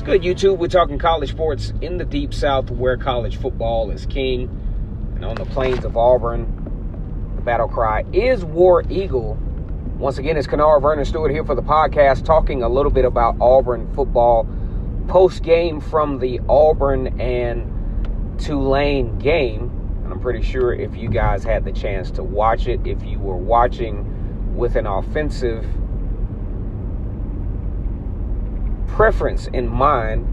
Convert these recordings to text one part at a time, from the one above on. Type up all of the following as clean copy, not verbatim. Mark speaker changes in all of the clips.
Speaker 1: good, YouTube? We're talking college sports in the Deep South, where college football is king. And on the plains of Auburn, the battle cry is War Eagle. Once again, it's Kennard Vernon Stewart here for the podcast, talking a little bit about Auburn football post-game from the Auburn and Tulane game. And I'm pretty sure if you guys had the chance to watch it, if you were watching with an offensive preference in mind,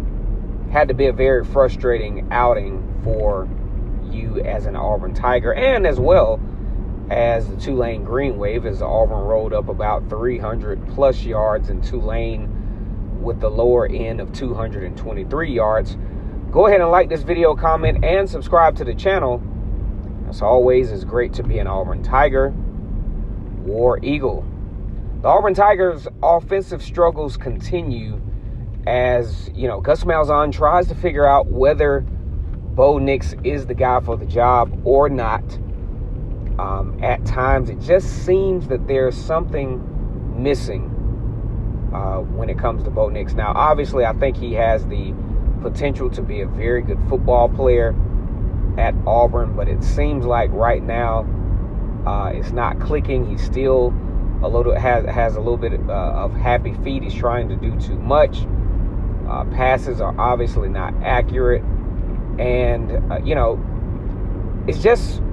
Speaker 1: had to be a very frustrating outing for you as an Auburn Tiger, and as well as the Tulane Green Wave, as Auburn rolled up about 300 plus yards and Tulane with the lower end of 223 yards. Go ahead and like this video, comment, and subscribe to the channel. As always, it's great to be an Auburn Tiger. War Eagle. The Auburn Tigers' offensive struggles continue as, Gus Malzahn tries to figure out whether Bo Nix is the guy for the job or not. At times, it just seems that there's something missing when it comes to Bo Nix. Now, obviously, I think he has the potential to be a very good football player at Auburn, but it seems like right now it's not clicking. He's still has a little bit of happy feet. He's trying to do too much. Passes are obviously not accurate, and it's just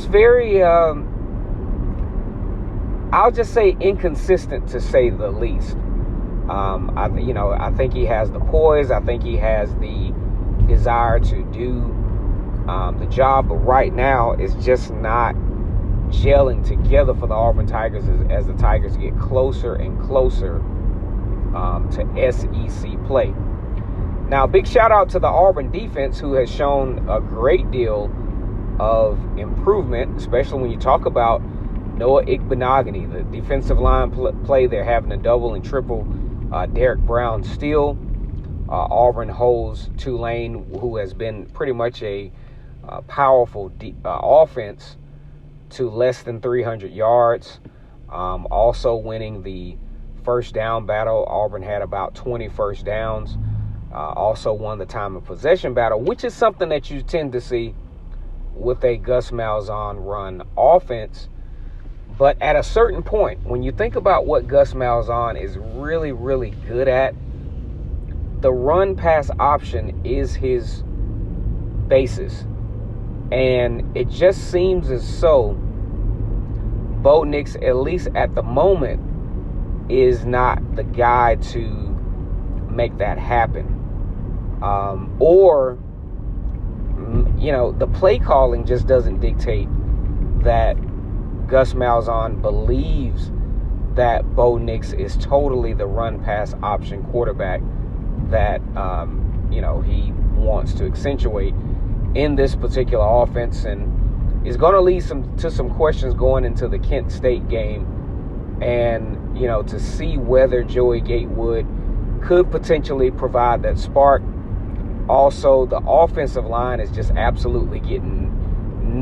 Speaker 1: very I'll just say inconsistent, to say the least. I think he has the poise. I think he has the desire to do the job, but right now it's just not gelling together for the Auburn Tigers as the Tigers get closer and closer to SEC play. Now, big shout out to the Auburn defense, who has shown a great deal of improvement, especially when you talk about Noah Igbenogany, the defensive line play. They're having a double and triple Derek Brown steal. Auburn holds Tulane, who has been pretty much a powerful offense, to less than 300 yards. Also winning the first down battle. Auburn had about 20 first downs. Also won the time of possession battle, which is something that you tend to see with a Gus Malzahn run offense. But at a certain point, when you think about what Gus Malzahn is really, really good at, the run-pass option is his basis. And it just seems as though Bo Nix, at least at the moment, is not the guy to make that happen. The play calling just doesn't dictate that Gus Malzahn believes that Bo Nix is totally the run-pass option quarterback that, he wants to accentuate in this particular offense, and is going to lead to some questions going into the Kent State game, and, to see whether Joey Gatewood could potentially provide that spark. Also, the offensive line is just absolutely getting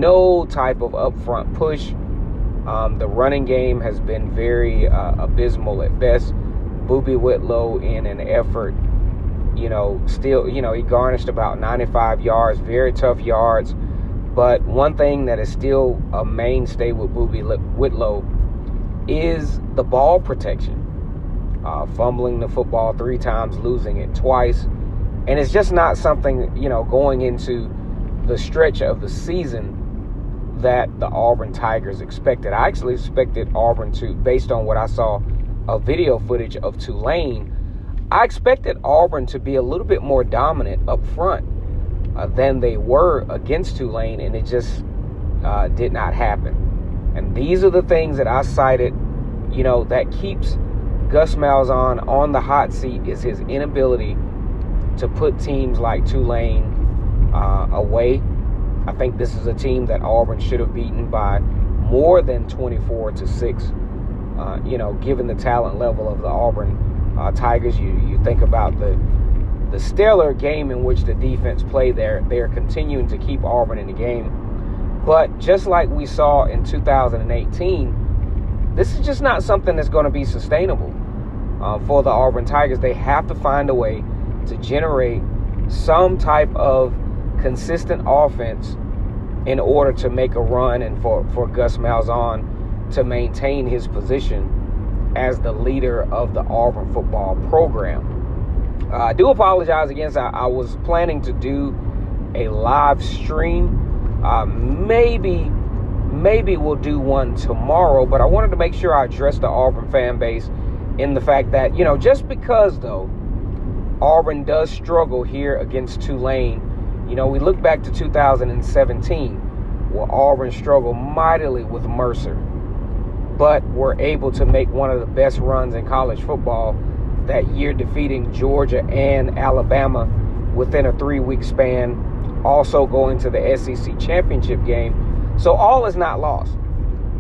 Speaker 1: no type of upfront push. The running game has been very abysmal at best. Boobie Whitlow, in an effort, he garnished about 95 yards, very tough yards. But one thing that is still a mainstay with Boobie Whitlow is the ball protection. Fumbling the football 3 times, losing it twice. And it's just not something, going into the stretch of the season that the Auburn Tigers expected. I actually expected Auburn to, based on what I saw of video footage of Tulane, I expected Auburn to be a little bit more dominant up front than they were against Tulane, and it just did not happen. And these are the things that I cited, that keeps Gus Malzahn on the hot seat, is his inability to put teams like Tulane away. I think this is a team that Auburn should have beaten by more than 24-6. Given the talent level of the Auburn Tigers, you think about the stellar game in which the defense played there. They're continuing to keep Auburn in the game. But just like we saw in 2018, this is just not something that's going to be sustainable. for the Auburn Tigers. They have to find a way to generate some type of consistent offense in order to make a run and for Gus Malzahn to maintain his position as the leader of the Auburn football program. I do apologize again. I was planning to do a live stream. Maybe we'll do one tomorrow, but I wanted to make sure I address the Auburn fan base in the fact that, just because, though, Auburn does struggle here against Tulane. We look back to 2017, where Auburn struggled mightily with Mercer, but were able to make one of the best runs in college football that year, defeating Georgia and Alabama within a 3-week span, also going to the SEC championship game. So all is not lost,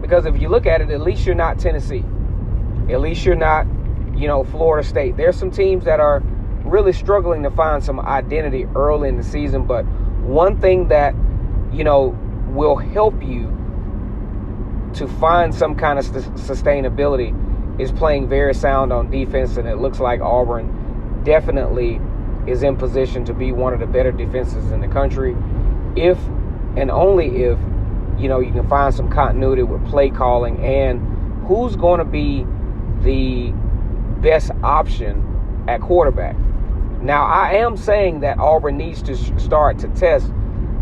Speaker 1: because if you look at it, at least you're not Tennessee. At least you're not, Florida State. There's some teams that are really struggling to find some identity early in the season, but one thing that, will help you to find some kind of sustainability is playing very sound on defense, and it looks like Auburn definitely is in position to be one of the better defenses in the country if and only if, you can find some continuity with play calling and who's going to be the best option at quarterback. Now, I am saying that Auburn needs to start to test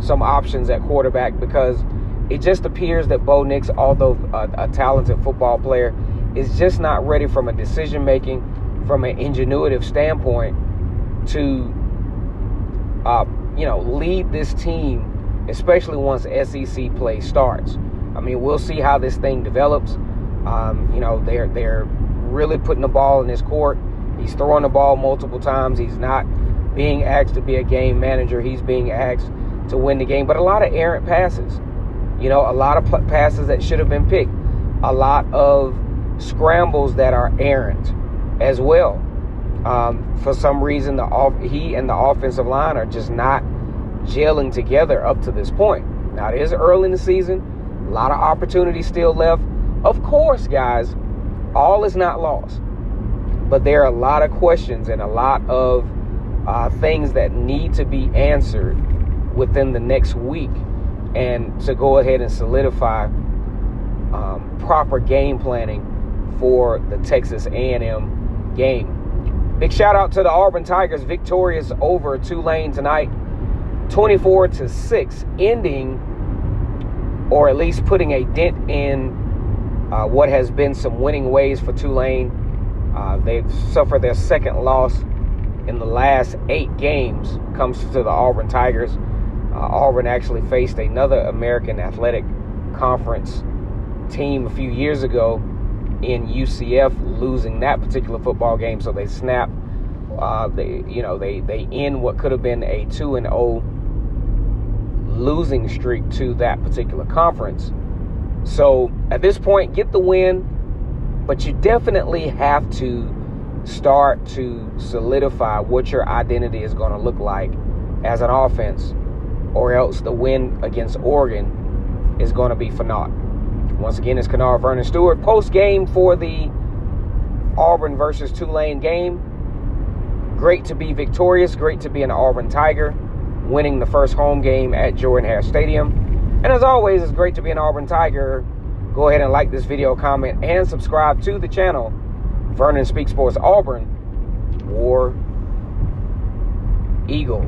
Speaker 1: some options at quarterback, because it just appears that Bo Nix, although a talented football player, is just not ready from a decision-making, from an ingenuitive standpoint to, lead this team, especially once SEC play starts. I mean, we'll see how this thing develops. They're really putting the ball in his court. He's throwing the ball multiple times. He's not being asked to be a game manager. He's being asked to win the game. But a lot of errant passes. A lot of passes that should have been picked. A lot of scrambles that are errant as well. For some reason, he and the offensive line are just not gelling together up to this point. Now, it is early in the season. A lot of opportunities still left. Of course, guys, all is not lost. But there are a lot of questions and a lot of things that need to be answered within the next week, and to go ahead and solidify proper game planning for the Texas A&M game. Big shout out to the Auburn Tigers, victorious over Tulane tonight, 24-6, ending, or at least putting a dent in what has been some winning ways for Tulane. They've suffered their second loss in the last 8 games comes to the Auburn Tigers. Auburn actually faced another American Athletic Conference team a few years ago in UCF, losing that particular football game. So they snap. They end what could have been a 2-0 losing streak to that particular conference. So at this point, get the win. But you definitely have to start to solidify what your identity is going to look like as an offense, or else the win against Oregon is going to be for naught. Once again, it's Kennard Vernon Stewart. Post-game for the Auburn versus Tulane game. Great to be victorious. Great to be an Auburn Tiger, winning the first home game at Jordan-Hare Stadium. And as always, it's great to be an Auburn Tiger. Go ahead and like this video, comment, and subscribe to the channel. Vernon Speaks Sports Auburn, War Eagle.